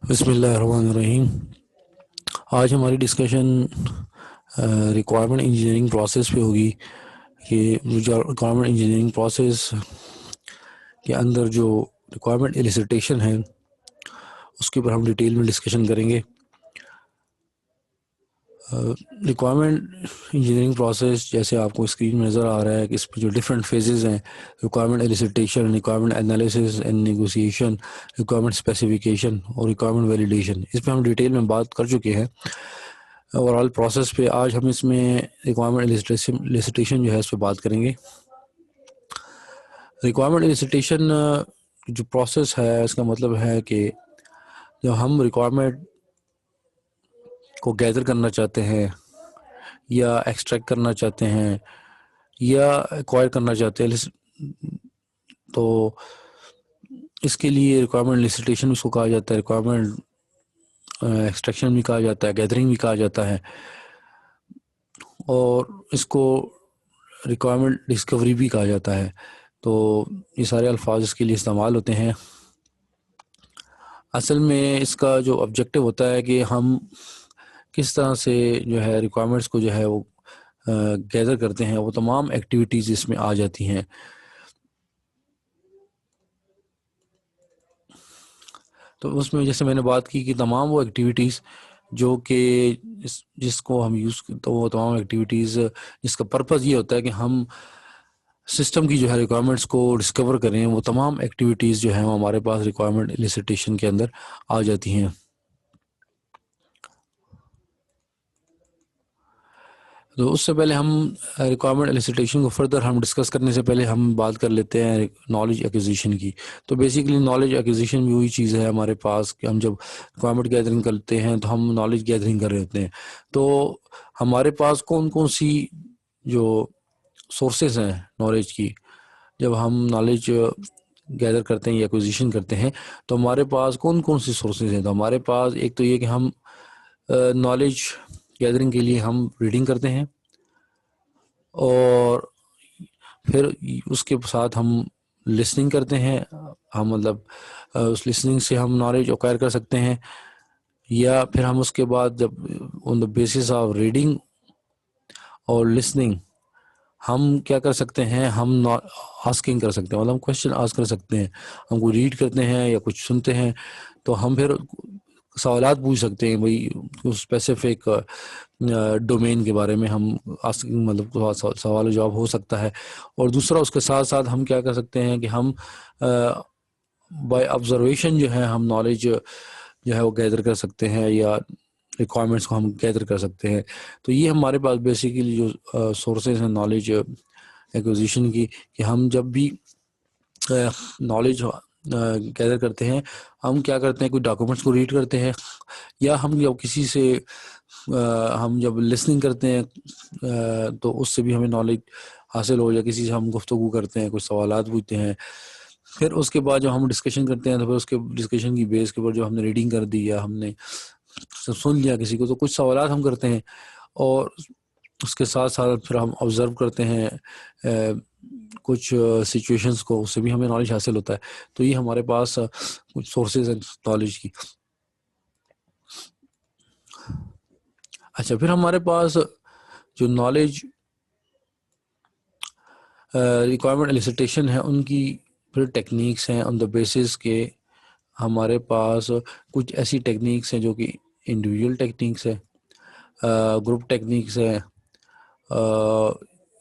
بسم اللہ الرحمن الرحیم۔ آج ہماری ڈسکشن ریکوائرمنٹ انجینئرنگ پروسیس پہ ہوگی کہ ریکوائرمنٹ انجینئرنگ پروسیس کے اندر جو ریکوائرمنٹ ایلیسیٹیشن ہے اس کے اوپر ہم ڈیٹیل میں ڈسکشن کریں گے۔ ریکوائرمنٹ انجینئرنگ پروسیس جیسے آپ کو اسکرین میں نظر آ رہا ہے کہ اس پہ جو ڈفرینٹ فیزز ہیں، requirement elicitation, requirement analysis and negotiation, requirement specification اور ریکوائرمنٹ ویلیڈیشن، اس پہ ہم ڈیٹیل میں بات کر چکے ہیں اوور آل پروسیس پہ۔ آج ہم اس میں ریکوائرمنٹ ایلیسیٹیشن جو ہے اس پہ بات کریں گے۔ ریکوائرمنٹ ایلیسیٹیشن جو پروسیس ہے اس کا مطلب ہے کہ جب ہم ریکوائرمنٹ کو گیدر کرنا چاہتے ہیں یا ایکسٹریکٹ کرنا چاہتے ہیں یا ایکوائر کرنا چاہتے ہیں، تو اس کے لیے ریکوائرمنٹ ایلیسیٹیشن اس کو کہا جاتا ہے، ریکوائرمنٹ ایکسٹریکشن بھی کہا جاتا ہے، گیدرنگ بھی کہا جاتا ہے، اور اس کو ریکوائرمنٹ ڈسکوری بھی کہا جاتا ہے۔ تو یہ سارے الفاظ اس کے لیے استعمال ہوتے ہیں۔ اصل میں اس کا جو آبجیکٹو ہوتا ہے کہ ہم کس طرح سے جو ہے ریکوائرمنٹس کو جو ہے وہ گیدر کرتے ہیں، وہ تمام ایکٹیویٹیز اس میں آ جاتی ہیں۔ تو اس میں جیسے میں نے بات کی کہ تمام وہ ایکٹیویٹیز جو کہ جس کو ہم تو وہ تمام ایکٹیویٹیز جس کا پرپز یہ ہوتا ہے کہ ہم سسٹم کی جو ہے ریکوائرمنٹس کو ڈسکور کریں، وہ تمام ایکٹیویٹیز جو ہیں وہ ہمارے پاس ریکوائرمنٹ ایلیسیٹیشن کے اندر آ جاتی ہیں۔ تو اس سے پہلے ہم ریکوائرمنٹ ایلیسیٹیشن کو فردر ہم ڈسکس کرنے سے پہلے ہم بات کر لیتے ہیں نالج ایکوزیشن کی۔ تو بیسیکلی نالج ایکوزیشن بھی وہی چیز ہے ہمارے پاس کہ ہم جب ریکوائرمنٹ گیدرنگ کرتے ہیں تو ہم نالج گیدرنگ کر رہے ہوتے ہیں۔ تو ہمارے پاس کون کون سی جو سورسز ہیں نالج کی، جب ہم نالج گیدر کرتے ہیں یا ایکوزیشن کرتے ہیں تو ہمارے پاس کون کون سی سورسز ہیں؟ تو ہمارے پاس ایک تو یہ کہ ہم نالج گیدرنگ کے لیے ہم ریڈنگ کرتے ہیں، اور پھر اس کے ساتھ ہم لسننگ کرتے ہیں۔ ہم مطلب اس لسننگ سے ہم نالج ایکوائر کر سکتے ہیں، یا پھر ہم اس کے بعد جب آن دا بیسس آف ریڈنگ اور لسننگ ہم کیا کر سکتے ہیں، ہم آسکنگ کر سکتے ہیں، مطلب ہم کوشچن آسک کر سکتے ہیں۔ ہم کو ریڈ کرتے ہیں یا کچھ سنتے ہیں تو ہم پھر سوالات پوچھ سکتے ہیں، بھائی اسپیسیفک ڈومین کے بارے میں ہم مطلب سوال و جواب ہو سکتا ہے۔ اور دوسرا اس کے ساتھ ساتھ ہم کیا کر سکتے ہیں کہ ہم بائی آبزرویشن جو ہے ہم نالج جو ہے وہ گیدر کر سکتے ہیں، یا ریکوائرمنٹس کو ہم گیدر کر سکتے ہیں۔ تو یہ ہمارے پاس بیسیکلی جو سورسز ہیں نالج ایکوزیشن کی، کہ ہم جب بھی نالج گیدر کرتے ہیں ہم کیا کرتے ہیں، کوئی ڈاکومنٹس کو ریڈ کرتے ہیں، یا ہم جب کسی سے ہم جب لسننگ کرتے ہیں تو اس سے بھی ہمیں نالج حاصل ہو، یا کسی سے ہم گفتگو کرتے ہیں، کچھ سوالات پوچھتے ہیں۔ پھر اس کے بعد جب ہم ڈسکشن کرتے ہیں تو پھر اس کے ڈسکشن کی بیس کے اوپر جو ہم نے ریڈنگ کر دی یا ہم نے سن لیا کسی کو، تو کچھ سوالات ہم کرتے ہیں، اور اس کے ساتھ ساتھ پھر ہم آبزرو کرتے ہیں کچھ سچویشنز کو، اس سے بھی ہمیں نالج حاصل ہوتا ہے۔ تو یہ ہمارے پاس کچھ سورسز ہیں نالج کی۔ اچھا، پھر ہمارے پاس جو نالج ریکوائرمنٹ ایلیسیٹیشن ہے ان کی پھر ٹیکنیکس ہیں آن دا بیسس کے ہمارے پاس کچھ ایسی ٹیکنیکس ہیں جو کہ انڈیویجول ٹیکنیکس ہیں، گروپ ٹیکنیکس ہیں،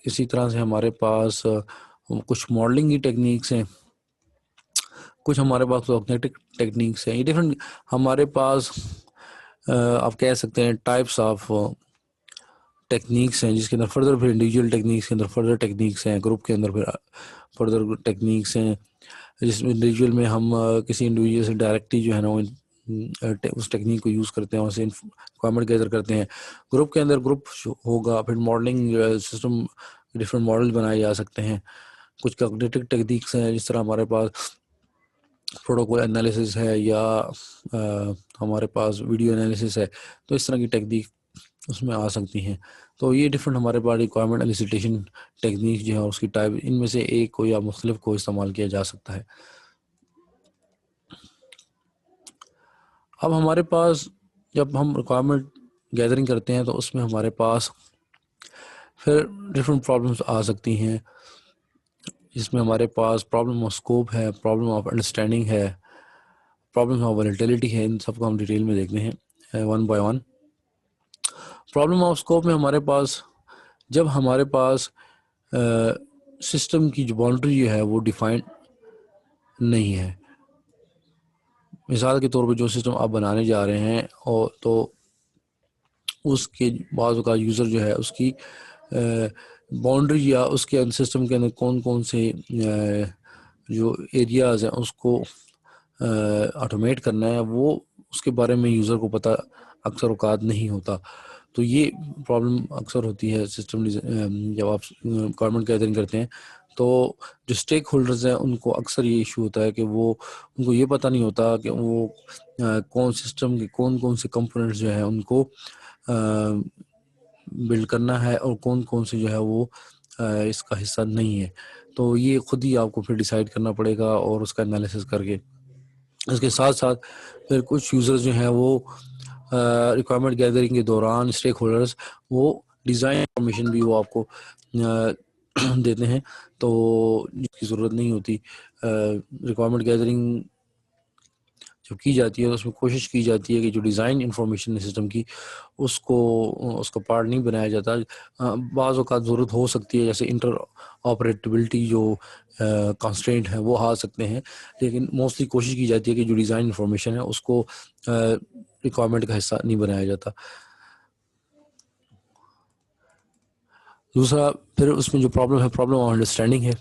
اسی طرح سے ہمارے پاس کچھ ماڈلنگ کی ٹیکنیکس ہیں، کچھ ہمارے پاس کوگنیٹو ٹیکنیکس ہیں۔ یہ ڈفرینٹ ہمارے پاس آپ کہہ سکتے ہیں ٹائپس آف ٹیکنیکس ہیں، جس کے اندر فردر پھر انڈیویجول ٹیکنیکس کے اندر فردر ٹیکنیکس ہیں، گروپ کے اندر پھر فردر ٹیکنیکس ہیں، جس میں انڈیویجول میں ہم کسی انڈیویجول سے ڈائریکٹلی جو ہے نا اس ٹیکنیک کو یوز کرتے ہیں، اسے ریکوائرمنٹ گیدر کرتے ہیں۔ گروپ کے اندر گروپ ہوگا، پھر ماڈلنگ سسٹم ڈفرینٹ ماڈل بنائے جا سکتے ہیں۔ کچھ کوگنیٹو ٹیکنیکس ہیں، جس طرح ہمارے پاس پروٹوکول انالیسس ہے، یا ہمارے پاس ویڈیو انالیسس ہے، تو اس طرح کی ٹیکنیک اس میں آ سکتی ہیں۔ تو یہ ڈفرینٹ ہمارے پاس ریکوائرمنٹ ایلیسیٹیشن ٹیکنیک جو ہے اس کی ٹائپ، ان میں سے ایک کو یا مختلف کو استعمال کیا جا سکتا ہے۔ اب ہمارے پاس جب ہم ریکوائرمنٹ گیدرنگ کرتے ہیں تو اس میں ہمارے پاس پھر ڈفرینٹ پرابلمس آ سکتی ہیں، جس میں ہمارے پاس پرابلم آف اسکوپ ہے، پرابلم آف انڈرسٹینڈنگ ہے، پرابلم آف ولیٹیلیٹی ہے. ان سب کو ہم ڈیٹیل میں دیکھتے ہیں one by one. Problem of scope میں ہمارے پاس جب ہمارے پاس سسٹم کی جو باؤنڈری جو ہے وہ ڈیفائنڈ نہیں ہے. مثال کے طور پہ جو سسٹم آپ بنانے جا رہے ہیں اور تو اس کے بعض اوقات یوزر جو ہے اس کی باؤنڈری یا اس کے سسٹم کے اندر کون کون سے جو ایریاز ہیں اس کو آٹومیٹ کرنا ہے، وہ اس کے بارے میں یوزر کو پتہ اکثر اوقات نہیں ہوتا. تو یہ پرابلم اکثر ہوتی ہے سسٹم جب آپ ریکوائرمنٹ گیدرنگ کرتے ہیں. تو جو اسٹیک ہولڈرز ہیں ان کو اکثر یہ ایشو ہوتا ہے کہ وہ ان کو یہ پتہ نہیں ہوتا کہ وہ کون سسٹم کے کون کون سے کمپوننٹس جو ہیں ان کو بلڈ کرنا ہے اور کون کون سے جو ہے وہ اس کا حصہ نہیں ہے. تو یہ خود ہی آپ کو پھر ڈیسائیڈ کرنا پڑے گا اور اس کا انالیسس کر کے. اس کے ساتھ ساتھ پھر کچھ یوزرز جو ہیں وہ ریکوائرمنٹ گیدرنگ کے دوران اسٹیک ہولڈرز وہ ڈیزائن انفارمیشن بھی وہ آپ کو دیتے ہیں تو جس کی ضرورت نہیں ہوتی. ریکوائرمنٹ گیدرنگ جب کی جاتی ہے تو اس میں کوشش کی جاتی ہے کہ جو ڈیزائن انفارمیشن ہے سسٹم کی اس کا پارٹ نہیں بنایا جاتا. بعض اوقات ضرورت ہو سکتی ہے، جیسے انٹر آپریٹیبلٹی جو کانسٹرینٹ ہیں وہ آ سکتے ہیں، لیکن موسٹلی کوشش کی جاتی ہے کہ جو ڈیزائن انفارمیشن ہے اس کو ریکوائرمنٹ کا حصہ نہیں بنایا جاتا. دوسرا پھر اس میں جو پرابلم ہے پرابلم آف انڈرسٹینڈنگ ہے.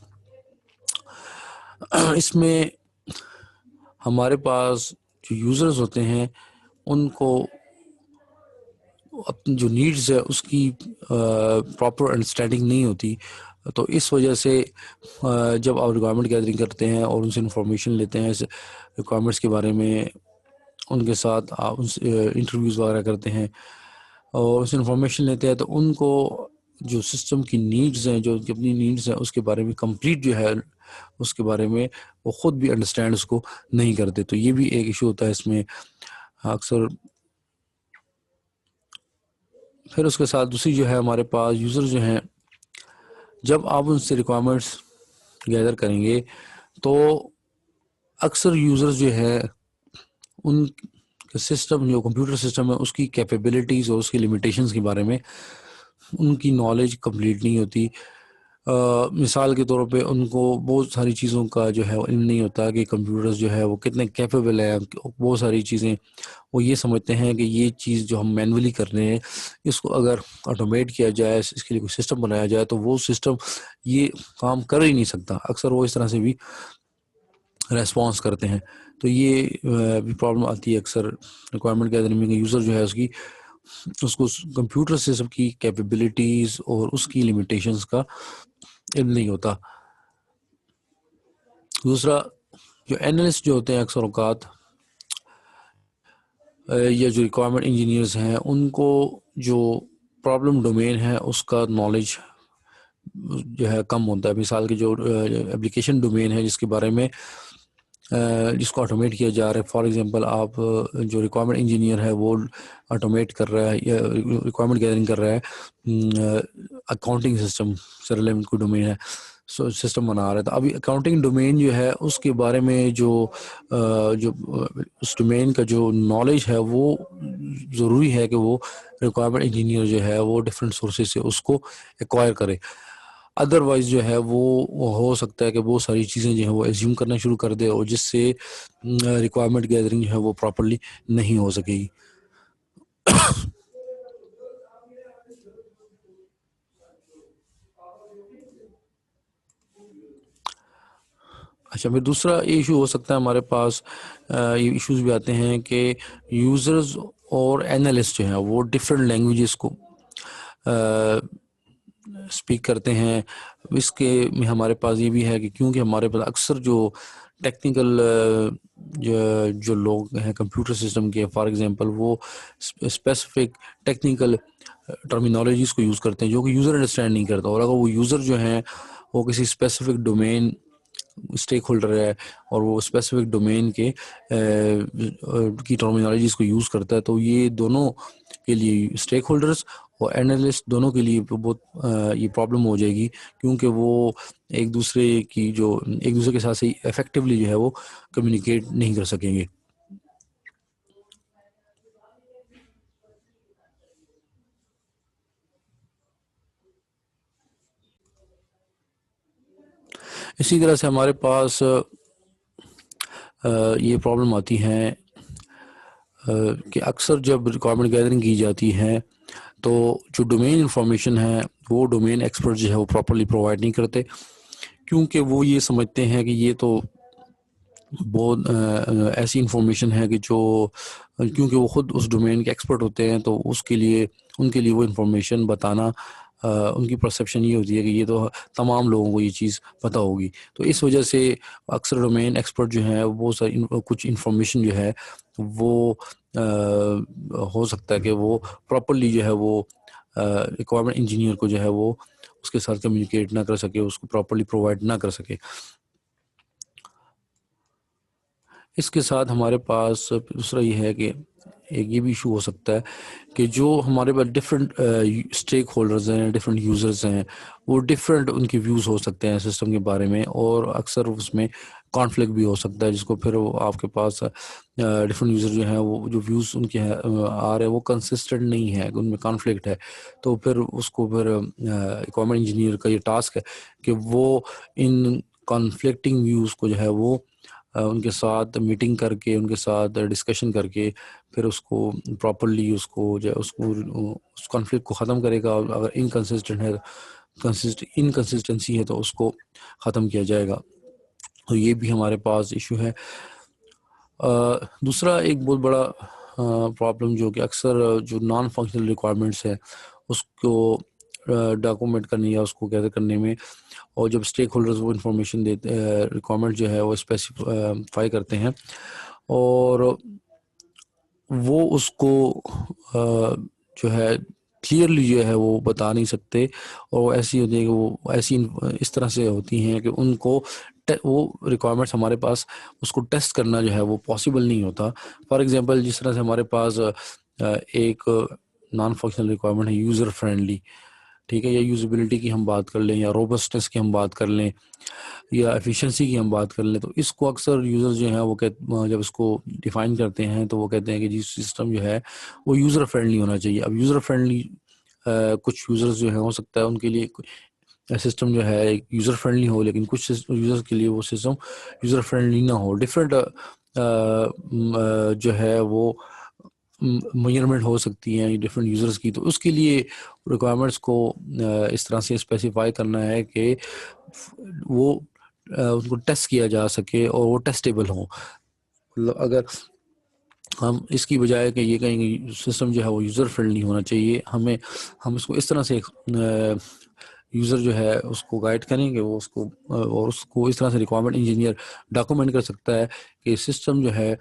اس میں ہمارے پاس جو یوزرز ہوتے ہیں ان کو اپنی جو نیڈز ہے اس کی پراپر انڈرسٹینڈنگ نہیں ہوتی. تو اس وجہ سے جب آپ ریکوائرمنٹ گیدرنگ کرتے ہیں اور ان سے انفارمیشن لیتے ہیں ریکوائرمنٹس کے بارے میں، ان کے ساتھ آپ ان سے انٹرویوز وغیرہ کرتے ہیں اور ان سے انفارمیشن لیتے ہیں، تو ان کو جو سسٹم کی نیڈز ہیں، جو اپنی نیڈز ہیں اس کے بارے میں کمپلیٹ جو ہے اس کے بارے میں وہ خود بھی انڈرسٹینڈ اس کو نہیں کرتے. تو یہ بھی ایک ایشو ہوتا ہے اس میں اکثر. پھر اس کے ساتھ دوسری جو ہے ہمارے پاس یوزر جو ہیں، جب آپ ان سے ریکوائرمنٹس گیدر کریں گے تو اکثر یوزر جو ہے ان کے سسٹم جو کمپیوٹر سسٹم ہے اس کی کیپیبلٹیز اور اس کی لیمیٹیشنز کے بارے میں ان کی نالج کمپلیٹ نہیں ہوتی. مثال کے طور پہ ان کو بہت ساری چیزوں کا جو ہے علم نہیں ہوتا کہ کمپیوٹرز جو ہے وہ کتنے کیپیبل ہیں. بہت ساری چیزیں وہ یہ سمجھتے ہیں کہ یہ چیز جو ہم مینولی کر رہے ہیں اس کو اگر آٹومیٹ کیا جائے، اس کے لیے کوئی سسٹم بنایا جائے تو وہ سسٹم یہ کام کر ہی نہیں سکتا. اکثر وہ اس طرح سے بھی ریسپانس کرتے ہیں. تو یہ بھی پرابلم آتی ہے اکثر ریکوائرمنٹ گیدرنگ میں. یوزر جو ہے اس کو کمپیوٹر سسٹم کی کیپیبلٹیز اور اس کی لیمیٹیشنز کا علم نہیں ہوتا. دوسرا جو اینالسٹ جو ہوتے ہیں اکثر اوقات یا جو ریکوائرمنٹ انجینئرز ہیں ان کو جو پرابلم ڈومین ہے اس کا نالج جو ہے کم ہوتا ہے. مثال کے جو اپلیکیشن ڈومین ہے جس کے بارے میں جس کو آٹومیٹ کیا جا رہا ہے، فار ایگزامپل آپ جو ریکوائرمنٹ انجینئر ہے وہ آٹومیٹ کر رہا ہے یا ریکوائرمنٹ گیدرنگ کر رہا ہے اکاؤنٹنگ سسٹم سے ریلیونٹ کوئی ڈومین ہے، سسٹم بنا رہا ہے. تو ابھی اکاؤنٹنگ ڈومین جو ہے اس کے بارے میں جو اس ڈومین کا جو نالج ہے وہ ضروری ہے کہ وہ ریکوائرمنٹ انجینئر جو ہے وہ ڈفرینٹ سورسز سے اس کو ایکوائر کرے. ادروائز جو ہے وہ ہو سکتا ہے کہ بہت ساری چیزیں جو ہیں وہ ایزیوم کرنا شروع کر دے اور جس سے ریکوائرمنٹ گیدرنگ جو ہے وہ پراپرلی نہیں ہو سکے گی. اچھا، پھر دوسرا ایشو ہو سکتا ہے ہمارے پاس، یہ ایشوز بھی آتے ہیں کہ یوزرز اور اینالسٹ جو ہیں وہ ڈفرینٹ لینگویجز کو اسپیک کرتے ہیں. اس کے میں ہمارے پاس یہ بھی ہے کہ کیونکہ ہمارے پاس اکثر جو ٹیکنیکل جو لوگ ہیں کمپیوٹر سسٹم کے، فار ایگزامپل وہ اسپیسیفک ٹیکنیکل ٹرمینالوجیز کو یوز کرتے ہیں جو کہ یوزر انڈرسٹینڈ نہیں کرتا. اور اگر وہ یوزر جو ہیں وہ کسی اسپیسیفک ڈومین اسٹیک ہولڈر ہے اور وہ اسپیسیفک ڈومین کی ٹرمینالوجیز کو یوز کرتا ہے، تو یہ دونوں کے لیے اسٹیک ہولڈرز اور اینالسٹ دونوں کے لیے بہت یہ پرابلم ہو جائے گی، کیونکہ وہ ایک دوسرے کے ساتھ سے افیکٹولی جو ہے وہ کمیونیکیٹ نہیں کر سکیں گے۔ اسی طرح سے ہمارے پاس یہ پرابلم آتی ہے کہ اکثر جب ریکوائرمنٹ گیدرنگ کی جاتی ہے تو جو ڈومین انفارمیشن ہے وہ ڈومین ایکسپرٹ جو ہے وہ پراپرلی پرووائڈ نہیں کرتے، کیونکہ وہ یہ سمجھتے ہیں کہ یہ تو بہت ایسی انفارمیشن ہے کہ جو کیونکہ وہ خود اس ڈومین کے ایکسپرٹ ہوتے ہیں، تو ان کے لیے وہ انفارمیشن بتانا ان کی پرسیپشن یہ ہوتی ہے کہ یہ تو تمام لوگوں کو یہ چیز پتہ ہوگی، تو اس وجہ سے اکثر ڈومین ایکسپرٹ جو ہیں وہ ساری کچھ انفارمیشن جو ہے وہ ہو سکتا ہے کہ وہ پراپرلی جو ہے وہ ریکوائرمنٹ انجینئر کو جو ہے وہ اس کے ساتھ کمیونیکیٹ نہ کر سکے، اس کو پراپرلی پرووائڈ نہ کر سکے۔ اس کے ساتھ ہمارے پاس دوسرا یہ ہے کہ ایک یہ بھی ایشو ہو سکتا ہے کہ جو ہمارے پاس ڈفرینٹ اسٹیک ہولڈرز ہیں، ڈفرینٹ یوزرز ہیں، وہ ڈفرینٹ ان کے ویوز ہو سکتے ہیں سسٹم کے بارے میں، اور اکثر اس میں کانفلکٹ بھی ہو سکتا ہے، جس کو پھر آپ کے پاس ڈفرینٹ یوزر جو ہیں وہ جو ویوز ان کے آ رہے ہیں وہ کنسسٹنٹ نہیں ہے، ان میں کانفلکٹ ہے، تو پھر اس کو پھر ریکوائرمنٹ انجینئر کا یہ ٹاسک ہے کہ وہ ان کانفلکٹنگ ویوز کو جو ہے وہ ان کے ساتھ میٹنگ کر کے، ان کے ساتھ ڈسکشن کر کے پھر اس کو پراپرلی اس کانفلکٹ کو ختم کرے گا، اگر انکنسسٹنسی ہے تو اس کو ختم کیا جائے گا، تو یہ بھی ہمارے پاس ایشو ہے۔ دوسرا ایک بہت بڑا پرابلم جو کہ اکثر جو نان فنکشنل ریکوائرمنٹس ہے اس کو ڈاکومنٹ کرنے یا اس کو گیدر کرنے میں، اور جب اسٹیک ہولڈرز وہ انفارمیشن دیتے ریکوائرمنٹ جو ہے وہ اسپیسیفائی کرتے ہیں اور وہ اس کو جو ہے کلیئرلی جو ہے وہ بتا نہیں سکتے، اور ایسی ہوتی ہے کہ وہ ایسی اس طرح سے ہوتی ہیں کہ ان کو وہ ریکوائرمنٹس ہمارے پاس اس کو ٹیسٹ کرنا جو ہے وہ پاسبل نہیں ہوتا۔ فار ایگزامپل جس طرح سے ہمارے پاس ایک نان فنکشنل ریکوائرمنٹ ہے یوزر فرینڈلی، ٹھیک ہے، یا یوزیبلٹی کی ہم بات کر لیں، یا روبسٹنس کی ہم بات کر لیں، یا ایفیشنسی کی ہم بات کر لیں، تو اس کو اکثر یوزر جو ہیں وہ جب اس کو ڈیفائن کرتے ہیں تو وہ کہتے ہیں کہ جی سسٹم جو ہے وہ یوزر فرینڈلی ہونا چاہیے۔ اب یوزر فرینڈلی کچھ یوزرز جو ہیں ہو سکتا ہے ان کے لیے سسٹم جو ہے یوزر فرینڈلی ہو، لیکن کچھ یوزر کے لیے وہ سسٹم یوزر فرینڈلی نہ ہو، ڈفرینٹ جو ہے وہ میجرمنٹ ہو سکتی ہیں ڈفرینٹ یوزرز کی، تو اس کے لیے ریکوائرمنٹس کو اس طرح سے اسپیسیفائی کرنا ہے کہ وہ ان کو ٹیسٹ کیا جا سکے اور وہ ٹیسٹیبل ہوں۔ اگر ہم اس کی بجائے کہ یہ کہیں گے سسٹم جو ہے وہ یوزر فرینڈلی ہونا چاہیے، ہم اس کو اس طرح سے یوزر جو ہے اس کو گائیڈ کریں گے، وہ اس کو اور اس کو اس طرح سے ریکوائرمنٹ انجینئر ڈاکومنٹ کر سکتا ہے کہ سسٹم جو ہے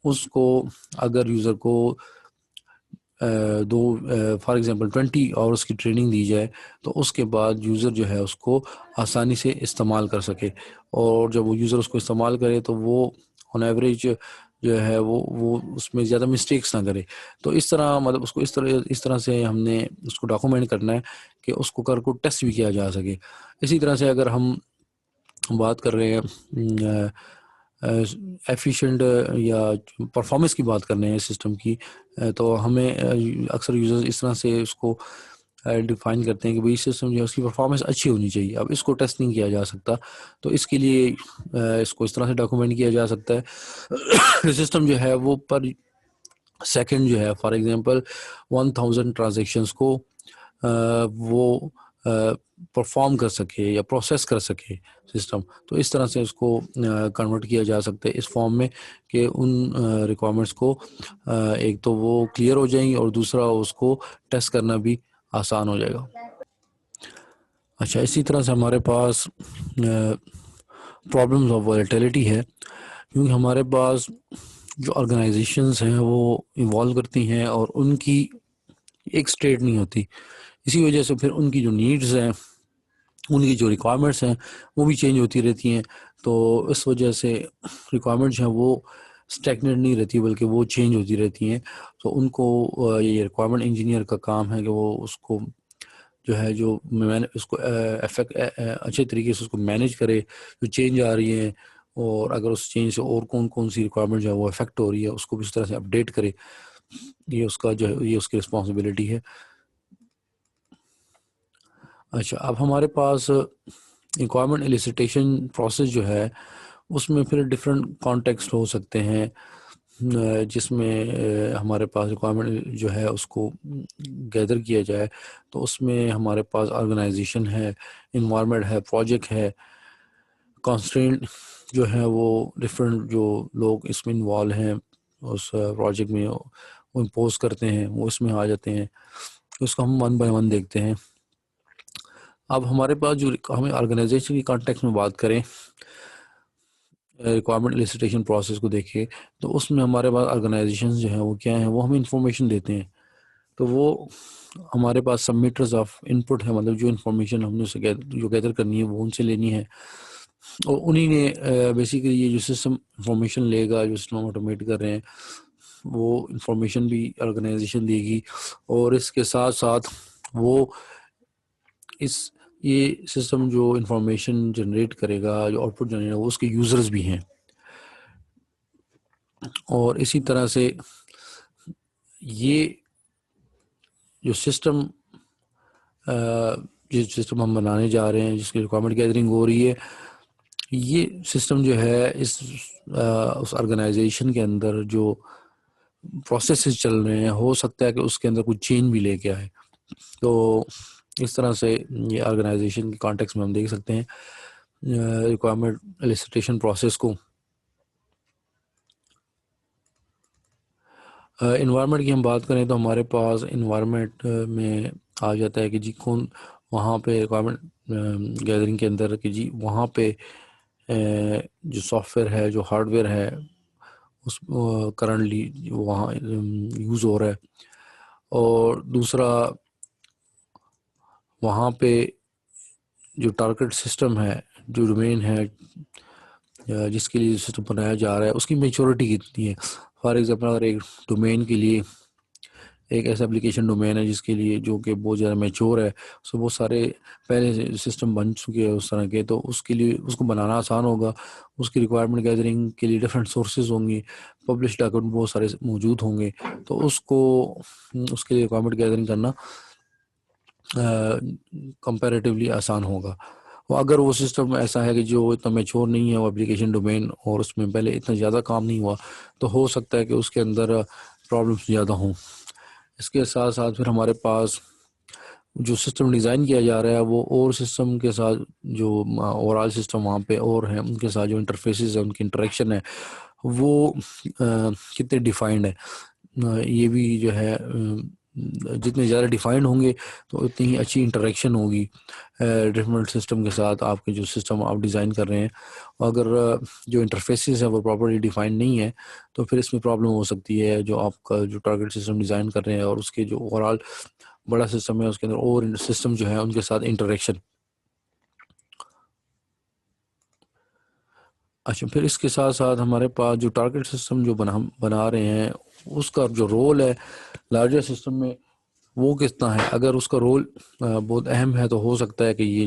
اس کو اگر یوزر کو فار ایگزامپل 20 آورس کی ٹریننگ دی جائے تو اس کے بعد یوزر جو ہے اس کو آسانی سے استعمال کر سکے، اور جب وہ یوزر اس کو استعمال کرے تو وہ آن ایوریج جو ہے وہ اس میں زیادہ مسٹیکس نہ کرے، تو اس طرح مطلب اس کو اس طرح سے ہم نے اس کو ڈاکومنٹ کرنا ہے کہ اس کو کر کو ٹیسٹ بھی کیا جا سکے۔ اسی طرح سے اگر ہم بات کر رہے ہیں ایفیشینٹ یا پرفارمنس کی بات کر رہے ہیں سسٹم کی، تو ہمیں اکثر یوزرز اس طرح سے اس کو ڈیفائن کرتے ہیں کہ بھئی سسٹم جو ہے اس کی پرفارمنس اچھی ہونی چاہیے۔ اب اس کو ٹیسٹ نہیں کیا جا سکتا، تو اس کے لیے اس کو اس طرح سے ڈاکومنٹ کیا جا سکتا ہے سسٹم جو ہے وہ پر سیکنڈ جو ہے فار ایگزامپل 1000 ٹرانزیکشنز کو وہ پرفارم کر سکے یا پروسیس کر سکے سسٹم، تو اس طرح سے اس کو کنورٹ کیا جا سکتا ہے اس فارم میں کہ ان ریکوائرمنٹس کو ایک تو وہ کلیئر ہو جائیں گی اور دوسرا اس کو ٹیسٹ کرنا بھی آسان ہو جائے گا۔ اچھا، اسی طرح سے ہمارے پاس پرابلمز آف ولیٹیلٹی ہے، کیونکہ ہمارے پاس جو آرگنائزیشنز ہیں وہ ایوالو کرتی ہیں اور ان کی ایک اسٹیٹ نہیں ہوتی، اسی وجہ سے پھر ان کی جو نیڈز ہیں ان کی جو ریکوائرمنٹس ہیں وہ بھی چینج ہوتی رہتی ہیں. تو اس وجہ سے ریکوائرمنٹس ہیں وہ اسٹیگنٹ نہیں رہتی بلکہ وہ چینج ہوتی رہتی ہیں. تو ان کو یہ ریکوائرمنٹ انجینئر کا کام ہے کہ وہ اس کو جو ہے جو اس کو اچھے طریقے سے اس کو مینیج کرے جو چینج آ رہی ہیں، اور اگر اس چینج سے اور کون سی ریکوائرمنٹ جو ہے وہ افیکٹ ہو رہی ہے اس کو بھی اس طرح سے اپڈیٹ کرے. یہ اس کا جو ہے یہ اس کی رسپانسبلٹی ہے. اچھا، اب ہمارے پاس ریکوائرمنٹ ایلیسیٹیشن پروسیس جو ہے اس میں پھر ڈفرینٹ کانٹیکسٹ ہو سکتے ہیں، جس میں ہمارے پاس ریکوائرمنٹ جو ہے اس کو گیدر کیا جائے. تو اس میں ہمارے پاس آرگنائزیشن ہے، انوائرمنٹ ہے، پروجیکٹ ہے، کانسٹرینٹ جو ہے وہ ڈفرینٹ جو لوگ اس میں انوالو ہیں اس پروجیکٹ میں وہ امپوز کرتے ہیں وہ اس میں آ جاتے ہیں. اس کو ہم ون بائی ون دیکھتے ہیں. اب ہمارے پاس جو ہمیں آرگنائزیشن کی کانٹیکس میں بات کریں، ریکوائرمنٹ ایلیسیٹیشن پروسیس کو دیکھیں تو اس میں ہمارے پاس آرگنائزیشنز جو ہیں وہ کیا ہیں، وہ ہمیں انفارمیشن دیتے ہیں. تو وہ ہمارے پاس سبمیٹرز آف ان پٹ ہے، مطلب جو انفارمیشن ہم نے اسے جو گیدر کرنی ہے وہ ان سے لینی ہے، اور انہی نے بیسیکلی یہ جو سسٹم انفارمیشن لے گا، جو سسٹم آٹومیٹ کر رہے ہیں وہ انفارمیشن بھی آرگنائزیشن دے گی، اور اس کے ساتھ ساتھ وہ یہ سسٹم جو انفارمیشن جنریٹ کرے گا، جو آؤٹ پٹ جنریٹ وہ اس کے یوزرز بھی ہیں. اور اسی طرح سے یہ جو سسٹم جس سسٹم ہم بنانے جا رہے ہیں، جس کی ریکوائرمنٹ گیدرنگ ہو رہی ہے، یہ سسٹم جو ہے اس آرگنائزیشن کے اندر جو پروسیسز چل رہے ہیں ہو سکتا ہے کہ اس کے اندر کچھ چینج بھی لے کے آئے. تو اس طرح سے یہ آرگنائزیشن کے کانٹیکس میں ہم دیکھ سکتے ہیں ریکوائرمنٹ ایلیسیٹیشن پروسیس کو. انوائرمنٹ کی ہم بات کریں تو ہمارے پاس انوائرمنٹ میں آ جاتا ہے کہ جی کون وہاں پہ ریکوائرمنٹ گیدرنگ کے اندر کہ جی وہاں پہ جو سافٹ ویئر ہے، جو ہارڈ ویئر ہے، اس کرنٹلی وہاں یوز ہو رہا ہے. اور دوسرا وہاں پہ جو ٹارگٹ سسٹم ہے، جو ڈومین ہے جس کے لیے سسٹم بنایا جا رہا ہے، اس کی میچورٹی کتنی ہے. فار ایگزامپل اگر ایک ڈومین کے لیے ایک ایسا اپلیکیشن ڈومین ہے جس کے لیے جو کہ بہت زیادہ میچور ہے، اس میں بہت سارے پہلے سسٹم بن چکے ہیں اس طرح کے، تو اس کے لیے اس کو بنانا آسان ہوگا. اس کی ریکوائرمنٹ گیدرنگ کے لیے ڈفرینٹ سورسز ہوں گی، پبلش ڈاکومنٹ بہت سارے موجود ہوں گے، تو اس کے لیے ریکوائرمنٹ گیدرنگ کرنا کمپیریٹیولی آسان ہوگا. اور اگر وہ سسٹم ایسا ہے کہ جو اتنا میچور نہیں ہے وہ اپلیکیشن ڈومین، اور اس میں پہلے اتنا زیادہ کام نہیں ہوا، تو ہو سکتا ہے کہ اس کے اندر پرابلمس زیادہ ہوں. اس کے ساتھ ساتھ پھر ہمارے پاس جو سسٹم ڈیزائن کیا جا رہا ہے وہ اور سسٹم کے ساتھ جو اوور آل سسٹم وہاں پہ اور ہیں ان کے ساتھ جو انٹرفیسز ہیں، ان کی انٹریکشن ہے وہ کتنے ڈیفائنڈ ہے. یہ بھی جو ہے جتنے زیادہ ڈیفائنڈ ہوں گے تو اتنی ہی اچھی انٹریکشن ہوگی ڈفرینٹ سسٹم کے ساتھ. آپ کے جو سسٹم آپ ڈیزائن کر رہے ہیں، اگر جو انٹرفیسز ہیں وہ پراپرلی ڈیفائنڈ نہیں ہے تو پھر اس میں پرابلم ہو سکتی ہے. جو آپ کا جو ٹارگٹ سسٹم ڈیزائن کر رہے ہیں اور اس کے جو اوور آل بڑا سسٹم ہے اس کے اندر اور سسٹم جو ہے ان کے ساتھ انٹریکشن. اچھا، پھر اس کے ساتھ ساتھ ہمارے پاس جو ٹارگٹ سسٹم جو بنا رہے ہیں اس کا جو رول ہے لارجر سسٹم میں وہ کتنا ہے. اگر اس کا رول بہت اہم ہے تو ہو سکتا ہے کہ یہ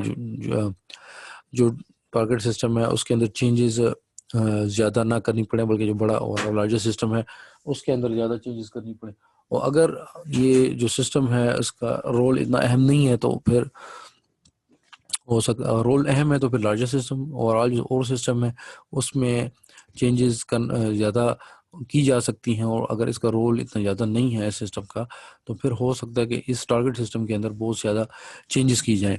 جو ٹارگٹ سسٹم ہے اس کے اندر چینجز زیادہ نہ کرنی پڑے، بلکہ جو بڑا اور لارجر سسٹم ہے اس کے اندر زیادہ چینجز کرنی پڑے. اور اگر یہ جو سسٹم ہے اس کا رول اتنا اہم نہیں ہے تو پھر ہو سکتا رول اہم ہے تو پھر لارجر سسٹم اور سسٹم ہے اس میں چینجز زیادہ کی جا سکتی ہیں. اور اگر اس کا رول اتنا زیادہ نہیں ہے سسٹم کا تو پھر ہو سکتا ہے کہ اس ٹارگٹ سسٹم کے اندر بہت زیادہ چینجز کی جائیں.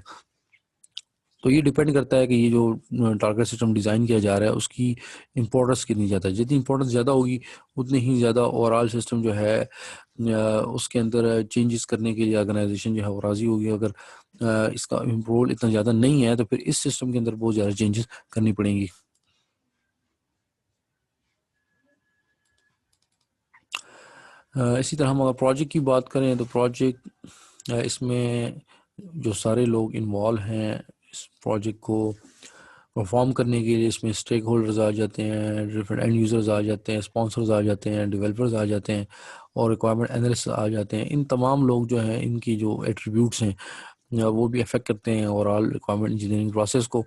تو یہ ڈیپینڈ کرتا ہے کہ یہ جو ٹارگٹ سسٹم ڈیزائن کیا جا رہا ہے اس کی امپورٹنس کتنی زیادہ ہے. جتنی امپورٹنس زیادہ ہوگی اتنی ہی زیادہ اوور آل سسٹم جو ہے اس کے اندر چینجز کرنے کے لیے آرگنائزیشن جو ہے وہ راضی ہوگی. اگر اس کا رول اتنا زیادہ نہیں ہے تو پھر اس سسٹم کے اندر بہت زیادہ چینجز کرنی پڑیں گی. اسی طرح ہم اگر پروجیکٹ کی بات کریں تو پروجیکٹ اس میں جو سارے لوگ انوالو ہیں اس پروجیکٹ کو پرفارم کرنے کے لیے اس میں اسٹیک ہولڈرز آ جاتے ہیں، ڈفرینٹ اینڈ یوزرز آ جاتے ہیں، اسپانسرز آ جاتے ہیں، ڈیولپرز آ جاتے ہیں، اور ریکوائرمنٹ انالسٹ آ جاتے ہیں. ان تمام لوگ جو ہیں ان کی جو ایٹریبیوٹس ہیں وہ بھی افیکٹ کرتے ہیں over all requirement engineering process کو.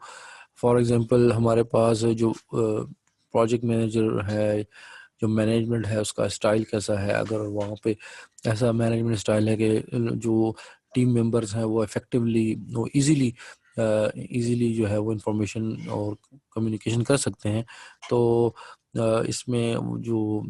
فار ایگزامپل ہمارے پاس جو پروجیکٹ مینیجر ہے، جو مینجمنٹ ہے اس کا اسٹائل کیسا ہے، اگر وہاں پہ ایسا مینجمنٹ اسٹائل ہے کہ جو ٹیم ممبرز ہیں وہ افیکٹولی وہ ایزیلی جو ہے وہ انفارمیشن اور کمیونیکیشن کر سکتے ہیں، تو اس میں جو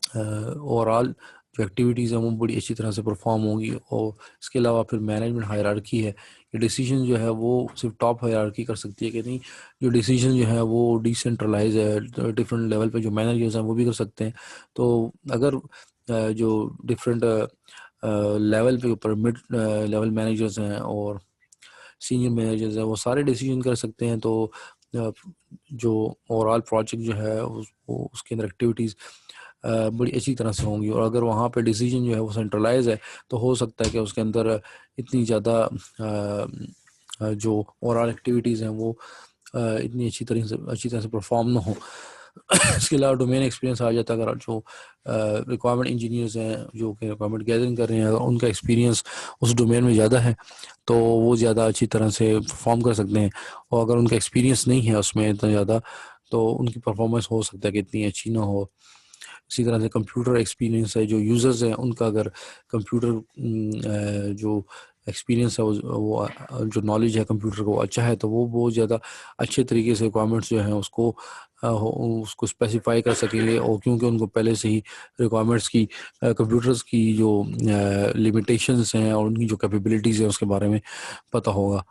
اوور آل جو ایکٹیویٹیز ہیں وہ بڑی اچھی طرح سے پرفارم ہوں گی. اور اس کے علاوہ پھر مینجمنٹ ہائرارکی ہے، یہ ڈیسیجن جو ہے وہ صرف ٹاپ ہائرارکی کر سکتی ہے کہ نہیں، جو ڈیسیجن جو ہے وہ ڈیسینٹرلائز ہے، ڈفرینٹ لیول پہ جو مینیجرز ہیں وہ بھی کر سکتے ہیں. تو اگر جو ڈفرینٹ لیول پہ اوپر مڈ لیول مینیجرز ہیں اور سینئر مینیجرز ہیں وہ سارے ڈیسیجن کر سکتے ہیں، تو جو اوور آل پروجیکٹ جو ہے اس کے اندر ایکٹیویٹیز بڑی اچھی طرح سے ہوں گی. اور اگر وہاں پہ ڈیسیجن جو ہے وہ سینٹرلائز ہے تو ہو سکتا ہے کہ اس کے اندر اتنی زیادہ جو اوور آل ایکٹیویٹیز ہیں وہ اتنی اچھی طرح سے پرفارم نہ ہوں. اس کے علاوہ ڈومین ایکسپیرینس آ جاتا ہے. اگر جو ریکوائرمنٹ انجینئرز ہیں جو کہ ریکوائرمنٹ گیدرنگ کر رہے ہیں، اگر ان کا ایکسپیرینس اس ڈومین میں زیادہ ہے تو وہ زیادہ اچھی طرح سے پرفارم کر سکتے ہیں، اور اگر ان کا ایکسپیرینس نہیں ہے اس میں اتنا زیادہ تو ان کی پرفارمنس ہو سکتا ہے کہ اتنی اچھی نہ ہو. اسی طرح سے کمپیوٹر ایکسپیرینس ہے، جو یوزرز ہیں ان کا اگر کمپیوٹر جو ایکسپیرینس ہے وہ جو نالج ہے کمپیوٹر کو اچھا ہے، تو وہ بہت زیادہ اچھے طریقے سے ریکوائرمنٹس جو ہیں اس کو اسپیسیفائی کر سکیں گے. اور کیونکہ ان کو پہلے سے ہی ریکوائرمنٹس کی کمپیوٹرز کی جو لمیٹیشنز ہیں اور ان کی جو کیپیبلٹیز ہیں اس کے بارے میں پتہ ہوگا.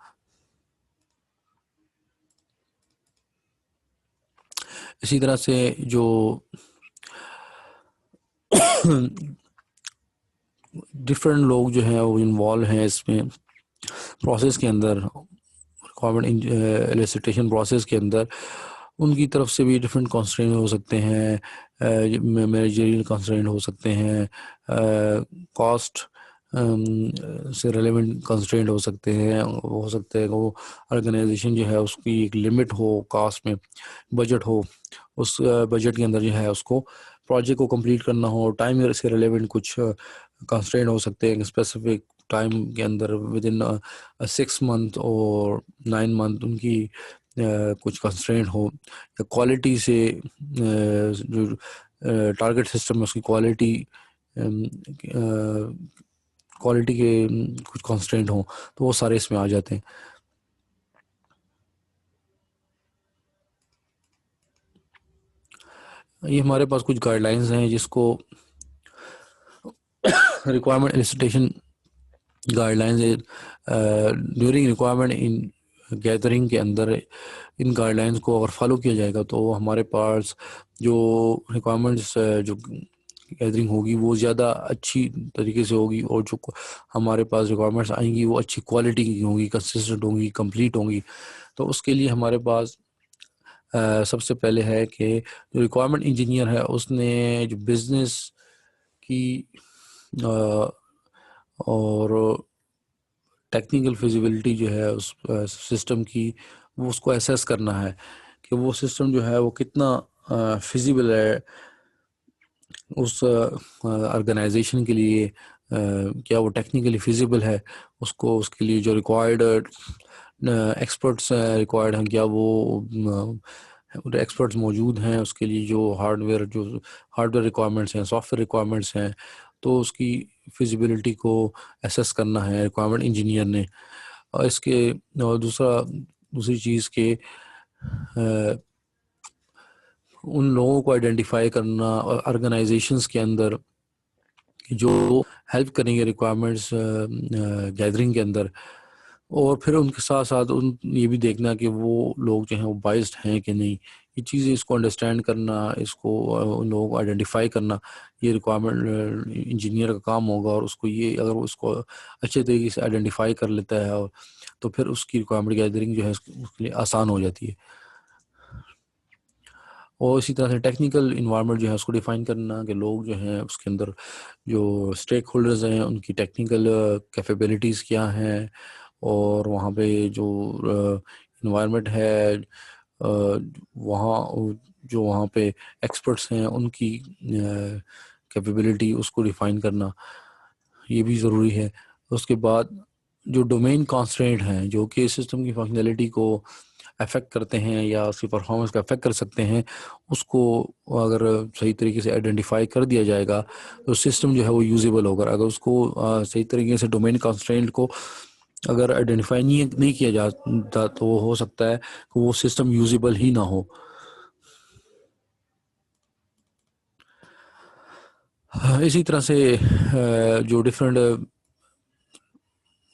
اسی طرح سے جو ڈفرینٹ لوگ جو ہیں وہ انوالو ہیں اس میں پروسیس کے اندر، ریکوائرمنٹ ایلیسیٹیشن پروسیس کے اندر، ان کی طرف سے بھی ڈفرینٹ کانسٹرینٹ ہو سکتے ہیں، مینیجریل کانسٹرینٹ ہو سکتے ہیں، کاسٹ سے ریلیونٹ کنسٹرینٹ ہو سکتے ہیں. ہو سکتا ہے کہ وہ آرگنائزیشن جو ہے اس کی ایک لمٹ ہو، کاسٹ میں بجٹ ہو، اس بجٹ کے اندر جو ہے اس کو پروجیکٹ کو کمپلیٹ کرنا ہو. ٹائم سے ریلیونٹ کچھ کنسٹرینٹ ہو سکتے ہیں، اسپیسیفک ٹائم کے اندر ود ان 6 month اور 9 month ان کی کچھ کنسٹرینٹ ہو. یا کوالٹی سے جو ٹارگیٹ سسٹم ہے اس کی کوالٹی کے کچھ کنسٹرینٹ ہوں، تو وہ سارے اس میں آ جاتے ہیں. یہ ہمارے پاس کچھ گائیڈ لائنز ہیں جس کو requirement elicitation guide lines during requirement ان گیدرنگ کے اندر. ان گائیڈ لائنز کو اگر فالو کیا جائے گا تو ہمارے پاس جو ریکوائرمنٹس جو گیدرنگ ہوگی وہ زیادہ اچھی طریقے سے ہوگی، اور جو ہمارے پاس ریکوائرمنٹس آئیں گی وہ اچھی کوالٹی کی ہوں گی، کنسسٹنٹ ہوں گی، کمپلیٹ ہوں گی. تو اس کے لیے ہمارے پاس سب سے پہلے ہے کہ جو ریکوائرمنٹ انجینئر ہے اس نے جو بزنس کی اور ٹیکنیکل فیزیبلٹی جو ہے اس سسٹم کی، وہ اس کو ایسیس کرنا ہے کہ وہ سسٹم جو ہے وہ کتنا فیزیبل ہے اس آرگنائزیشن کے لیے، کیا وہ ٹیکنیکلی فیزیبل ہے. اس کے لیے جو ریکوائرڈ ایکسپرٹس ریکوائرڈ ہیں، کیا وہ ایکسپرٹس موجود ہیں اس کے لیے، جو ہارڈ ویئر ریکوائرمنٹس ہیں، سافٹ ویئر ریکوائرمنٹس ہیں. تو اس کی فیزیبلٹی کو ایسیس کرنا ہے ریکوائرمنٹ انجینئر نے. اور اس کے دوسری چیز کہ ان لوگوں کو آئیڈینٹیفائی کرنا آرگنائزیشنس کے اندر جو ہیلپ کریں گے ریکوائرمنٹس گیدرنگ کے اندر. اور پھر ان کے ساتھ ساتھ یہ بھی دیکھنا کہ وہ لوگ جو ہیں وہ بائسڈ ہیں کہ نہیں. یہ چیزیں اس کو انڈرسٹینڈ کرنا، اس کو ان لوگوں کو آئیڈینٹیفائی کرنا، یہ ریکوائرمنٹ انجینئر کا کام ہوگا. اور اس کو یہ اگر وہ اس کو اچھے طریقے سے آئیڈینٹیفائی کر لیتا ہے تو پھر اس کی ریکوائرمنٹ گیدرنگ جو ہے اس کے لیے آسان ہو جاتی ہے. اور اسی طرح سے ٹیکنیکل انوائرمنٹ جو ہے اس کو ڈیفائن کرنا کہ لوگ جو ہیں اس کے اندر جو اسٹیک ہولڈرز ہیں ان کی ٹیکنیکل کیپیبلٹیز کیا ہیں، اور وہاں پہ جو انوائرمنٹ ہے وہاں جو وہاں پہ ایکسپرٹس ہیں ان کی کیپیبلٹی اس کو ڈیفائن کرنا یہ بھی ضروری ہے. اس کے بعد جو ڈومین کانسٹرینٹ ہیں جو کہ سسٹم کی فنکشنلٹی کو افیکٹ کرتے ہیں یا اس کی پرفارمنس کا افیکٹ کر سکتے ہیں, اس کو اگر صحیح طریقے سے آئیڈینٹیفائی کر دیا جائے گا تو سسٹم جو ہے وہ یوزیبل ہوگا. اگر اس کو صحیح طریقے سے ڈومین کانسٹرینٹ کو اگر آئیڈینٹیفائی نہیں کیا جاتا تو ہو سکتا ہے کہ وہ سسٹم یوزیبل ہی نہ ہو. اسی طرح سے جو ڈفرینٹ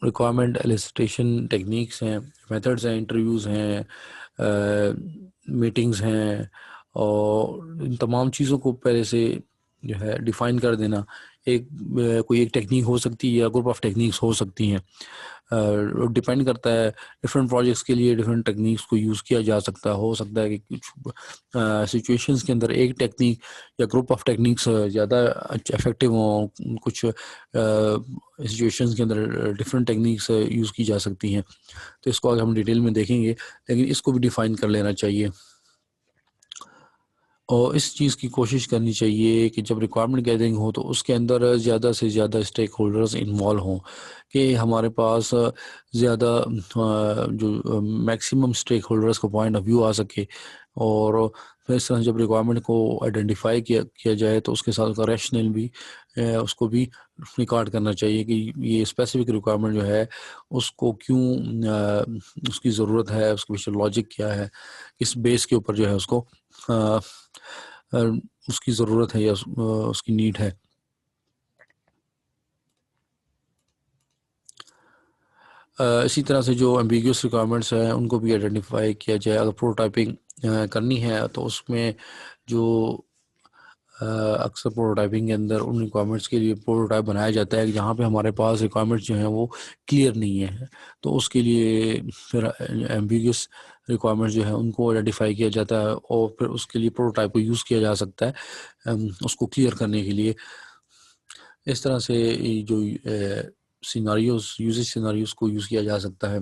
ریکوائرمنٹ ایلیسٹیشن ٹیکنیکس ہیں, میتھڈز ہیں, انٹرویوز ہیں, میٹنگز ہیں, اور ان تمام چیزوں کو پہلے سے جو ہے ڈیفائن کر دینا. کوئی ایک ٹیکنیک ہو سکتی ہے یا گروپ آف ٹیکنیکس ہو سکتی ہیں, ڈپینڈ کرتا ہے. ڈفرینٹ پروجیکٹس کے لیے ڈفرینٹ ٹیکنیکس کو یوز کیا جا سکتا ہے. ہو سکتا ہے کہ کچھ سچویشنز کے اندر ایک ٹیکنیک یا گروپ آف ٹیکنیکس زیادہ افیکٹو ہوں, کچھ سچویشنز کے اندر ڈفرینٹ ٹیکنیکس یوز کی جا سکتی ہیں. تو اس کو آگے ہم ڈیٹیل میں دیکھیں گے, لیکن اس کو بھی ڈیفائن کر لینا چاہیے. اور اس چیز کی کوشش کرنی چاہیے کہ جب ریکوائرمنٹ گیدرنگ ہو تو اس کے اندر زیادہ سے زیادہ اسٹیک ہولڈرز انوالو ہوں, کہ ہمارے پاس زیادہ جو میکسیمم اسٹیک ہولڈرز کا پوائنٹ آف ویو آ سکے. اور پھر اس طرح جب ریکوائرمنٹ کو آئیڈینٹیفائی کیا جائے تو اس کے ساتھ کا ریشنل بھی اس کو بھی ریکارڈ کرنا چاہیے کہ یہ اسپیسیفک ریکوائرمنٹ جو ہے اس کو کیوں اس کی ضرورت ہے, اس کے پیچھے لاجک کیا ہے, کس بیس کے اوپر جو ہے اس کو اس کی ضرورت ہے یا اس کی نیڈ ہے. اسی طرح سے جو ایمبیگیوس ریکوائرمنٹس ہیں ان کو بھی آئیڈینٹیفائی کیا جائے. اگر پروٹوٹائپنگ کرنی ہے تو اس میں جو اکثر پروٹوٹائپنگ کے اندر ان ریکوائرمنٹس کے لیے پروٹوٹائپ بنایا جاتا ہے کہ جہاں پہ ہمارے پاس ریکوائرمنٹس جو ہیں وہ کلیئر نہیں ہیں, تو اس کے لیے پھر ایمبیگیوس ریکوائرمنٹس جو ہیں ان کو آئیڈینٹیفائی کیا جاتا ہے اور پھر اس کے لیے پروٹوٹائپ کو یوز کیا جا سکتا ہے اس کو کلیئر کرنے کے لیے. اس طرح سے جو یوزیج سیناریوز کو یوز کیا جا سکتا ہے.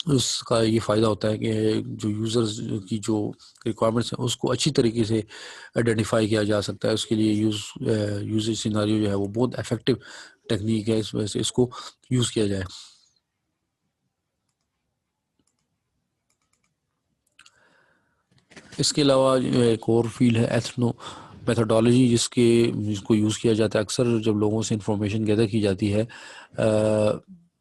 اس کا یہ فائدہ ہوتا ہے کہ جو یوزرز کی جو ریکوائرمنٹس ہیں اس کو اچھی طریقے سے آئیڈینٹیفائی کیا جا سکتا ہے. اس کے لیے یوزیج سیناریو جو ہے وہ بہت افیکٹو ٹیکنیک ہے, اس وجہ سے اس کو یوز کیا جائے. اس کے علاوہ ایک اور فیلڈ ہے ایتھنو میتھڈالوجی, جس کو یوز کیا جاتا ہے اکثر جب لوگوں سے انفارمیشن گیدر کی جاتی ہے.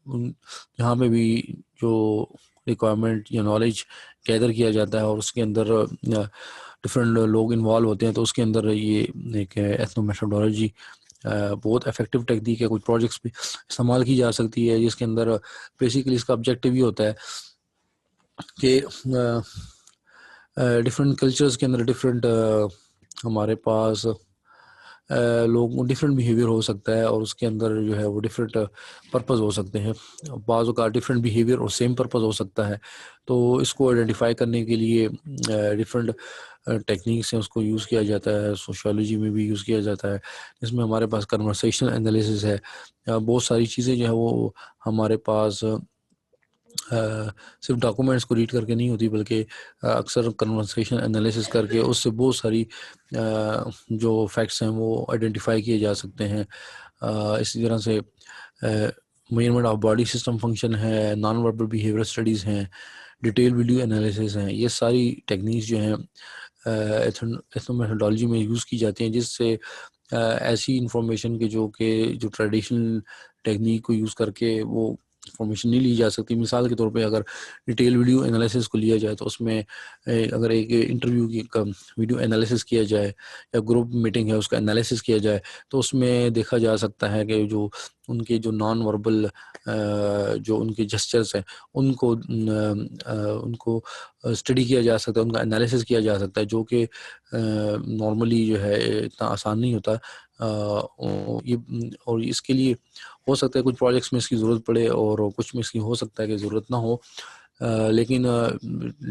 یہاں پہ بھی جو ریکوائرمنٹ یا نالج گیدر کیا جاتا ہے اور اس کے اندر ڈفرینٹ لوگ انوالو ہوتے ہیں, تو اس کے اندر یہ ایک ایتھنو میتھڈالوجی بہت افیکٹو ٹیکنیک ہے. کچھ پروجیکٹس بھی استعمال کی جا سکتی ہے جس کے اندر بیسیکلی اس کا آبجیکٹیو یہ ہوتا ہے کہ ڈفرینٹ کلچرز کے اندر ڈفرینٹ ہمارے پاس لوگ ڈفرینٹ بیہیویئر ہو سکتا ہے اور اس کے اندر جو ہے وہ ڈفرینٹ پرپز ہو سکتے ہیں. بعض اوقات ڈفرینٹ بیہیویئر اور سیم پرپز ہو سکتا ہے, تو اس کو آئیڈینٹیفائی کرنے کے لیے ڈفرینٹ ٹیکنیکس ہیں اس کو یوز کیا جاتا ہے. سوشیالوجی میں بھی یوز کیا جاتا ہے, اس میں ہمارے پاس کنورسیشنل انالیسس ہے. بہت ساری چیزیں جو ہے وہ ہمارے پاس صرف ڈاکومنٹس کو ریڈ کر کے نہیں ہوتی, بلکہ اکثر کنورسیشن انالیسس کر کے اس سے بہت ساری جو فیکٹس ہیں وہ آئیڈینٹیفائی کیے جا سکتے ہیں. اسی طرح سے measurement of body system function ہے, نان وربل بیہیویئر اسٹڈیز ہیں, ڈیٹیل ویڈیو انالیسس ہیں. یہ ساری ٹیکنیکس جو ہیں ایتھنو میتھڈالوجی میں یوز کی جاتی ہیں, جس سے ایسی انفارمیشن کے جو ٹریڈیشنل ٹیکنیک کو یوز کر کے وہ انفارمیشن نہیں لی جا سکتی. مثال کے طور پہ اگر ڈیٹیل ویڈیو انالیسس کو لیا جائے تو اس میں اگر ایک انٹرویو کی ویڈیو انالیسس کیا جائے یا گروپ میٹنگ ہے اس کا انالیسس کیا جائے تو اس میں دیکھا جا سکتا ہے کہ جو ان کے جو نان وربل جو ان کے جسچرس ہیں ان کو اسٹڈی کیا جا سکتا ہے, ان کا انالیسس کیا جا سکتا ہے, جو کہ نارملی جو ہے اتنا آسان نہیں ہوتا. اور اس کے لیے ہو سکتا ہے کچھ پروجیکٹس میں اس کی ضرورت پڑے اور کچھ میں اس کی ہو سکتا ہے کہ ضرورت نہ ہو, لیکن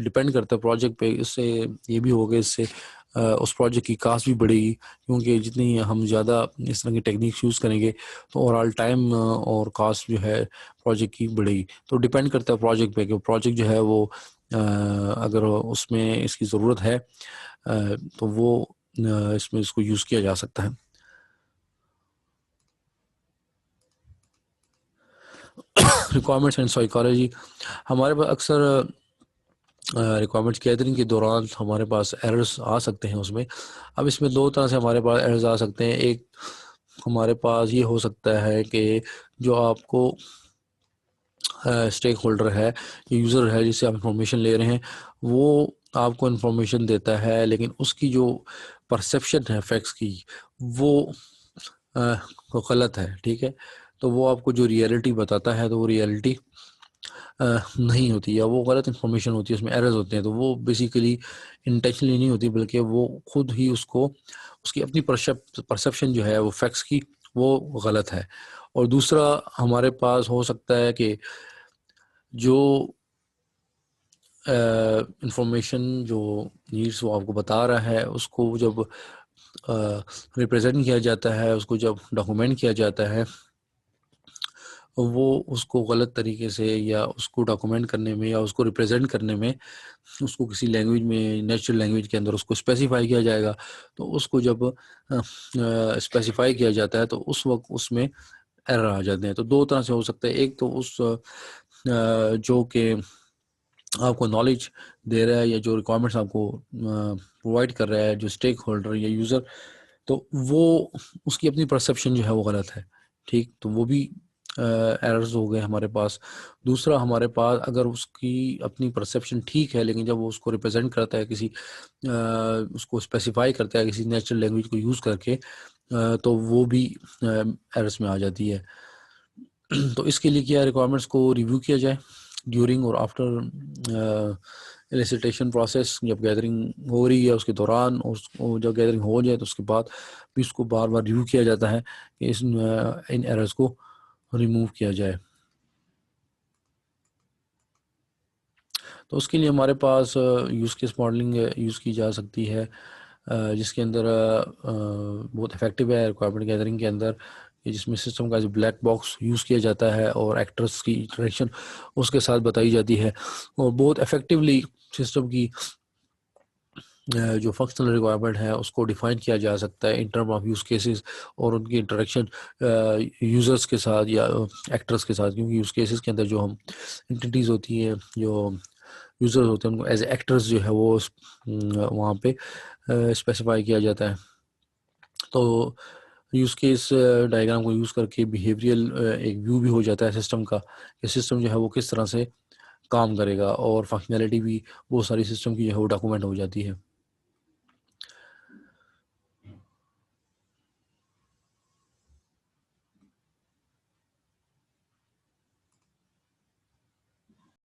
ڈپینڈ کرتا ہے پروجیکٹ پہ. اس سے یہ بھی ہوگا, اس سے اس پروجیکٹ کی کاسٹ بھی بڑھے گی، کیونکہ جتنی ہم زیادہ اس طرح کی ٹیکنیکس یوز کریں گے تو اوور آل ٹائم اور کاسٹ جو ہے پروجیکٹ کی بڑھے گی. تو ڈپینڈ کرتا ہے پروجیکٹ پہ کہ پروجیکٹ جو ہے وہ اگر اس میں اس کی ضرورت ہے تو وہ اس میں اس کو یوز کیا جا سکتا ہے. Requirements and psychology. ہمارے پاس اکثر ریکوائرمنٹس گیدرنگ کے دوران ہمارے پاس ایررز آ سکتے ہیں اس میں. اب اس میں دو طرح سے ہمارے پاس ایررز آ سکتے ہیں. ایک ہمارے پاس یہ ہو سکتا ہے کہ جو آپ کو اسٹیک ہولڈر ہے، یوزر ہے جس سے آپ انفارمیشن لے رہے ہیں، وہ آپ کو انفارمیشن دیتا ہے لیکن اس کی جو پرسیپشن ہے فیکٹس کی وہ غلط ہے. ٹھیک ہے، تو وہ آپ کو جو ریئلٹی بتاتا ہے تو وہ ریئلٹی نہیں ہوتی، یا وہ غلط انفارمیشن ہوتی ہے، اس میں ایررز ہوتے ہیں. تو وہ بیسیکلی انٹینشنلی نہیں ہوتی بلکہ وہ خود ہی اس کی اپنی پرسیپشن جو ہے وہ فیکٹس کی وہ غلط ہے. اور دوسرا ہمارے پاس ہو سکتا ہے کہ جو انفارمیشن جو نیڈس وہ آپ کو بتا رہا ہے اس کو جب ریپرزینٹ کیا جاتا ہے، اس کو جب ڈاکومنٹ کیا جاتا ہے، وہ اس کو غلط طریقے سے یا اس کو ڈاکومنٹ کرنے میں یا اس کو ریپرزینٹ کرنے میں اس کو کسی لینگویج میں نیچرل لینگویج کے اندر اس کو اسپیسیفائی کیا جائے گا. تو اس کو جب اسپیسیفائی کیا جاتا ہے تو اس وقت اس میں ایرر آ جاتے ہیں. تو دو طرح سے ہو سکتا ہے. ایک تو اس جو کہ آپ کو نالج دے رہا ہے یا جو ریکوائرمنٹس آپ کو پرووائڈ کر رہا ہے جو اسٹیک ہولڈر یا یوزر، تو وہ اس کی اپنی پرسیپشن جو ہے وہ غلط ہے. ٹھیک، تو وہ بھی ایررز ہو گئے ہمارے پاس. دوسرا ہمارے پاس اگر اس کی اپنی پرسیپشن ٹھیک ہے لیکن جب وہ اس کو ریپرزینٹ کرتا ہے کسی اس کو اسپیسیفائی کرتا ہے کسی نیچرل لینگویج کو یوز کر کے تو وہ بھی ایررز میں آ جاتی ہے. تو اس کے لیے کیا ریکوائرمنٹس کو ریویو کیا جائے ڈیورنگ اور آفٹر ایلیسیٹیشن پروسیس. جب گیدرنگ ہو رہی ہے اس کے دوران، اور جب گیدرنگ ہو جائے تو اس کے بعد بھی اس کو بار بار ریویو کیا جاتا ہے کہ ان ایررز کو ریموو کیا جائے. تو اس کے لیے ہمارے پاس یوز کیس ماڈلنگ یوز کی جا سکتی ہے، جس کے اندر بہت افیکٹو ہے ریکوائرمنٹ گیدرنگ کے اندر، جس میں سسٹم کا جو بلیک باکس یوز کیا جاتا ہے اور ایکٹرس کی انٹریکشن اس کے ساتھ بتائی جاتی ہے، اور بہت افیکٹولی سسٹم کی جو فنکشنل ریکوائرمنٹ ہے اس کو ڈیفائن کیا جا سکتا ہے in term of use cases اور ان کی انٹریکشن یوزرس کے ساتھ یا ایکٹرس کے ساتھ. کیونکہ یوز کیسز کے اندر جو ہم انٹیٹیز ہوتی ہیں، جو یوزرز ہوتے ہیں، ان کو ایز اے ایکٹرز جو ہے وہ وہاں پہ اسپیسیفائی کیا جاتا ہے. تو یوز کیس ڈائیگرام کو یوز کر کے بیہیویئرل ایک ویو بھی ہو جاتا ہے سسٹم کا، کہ سسٹم جو ہے وہ کس طرح سے کام کرے گا، اور فنکشنالٹی بھی بہت ساری سسٹم کی جو ہے وہ ڈاکومنٹ ہو جاتی ہے.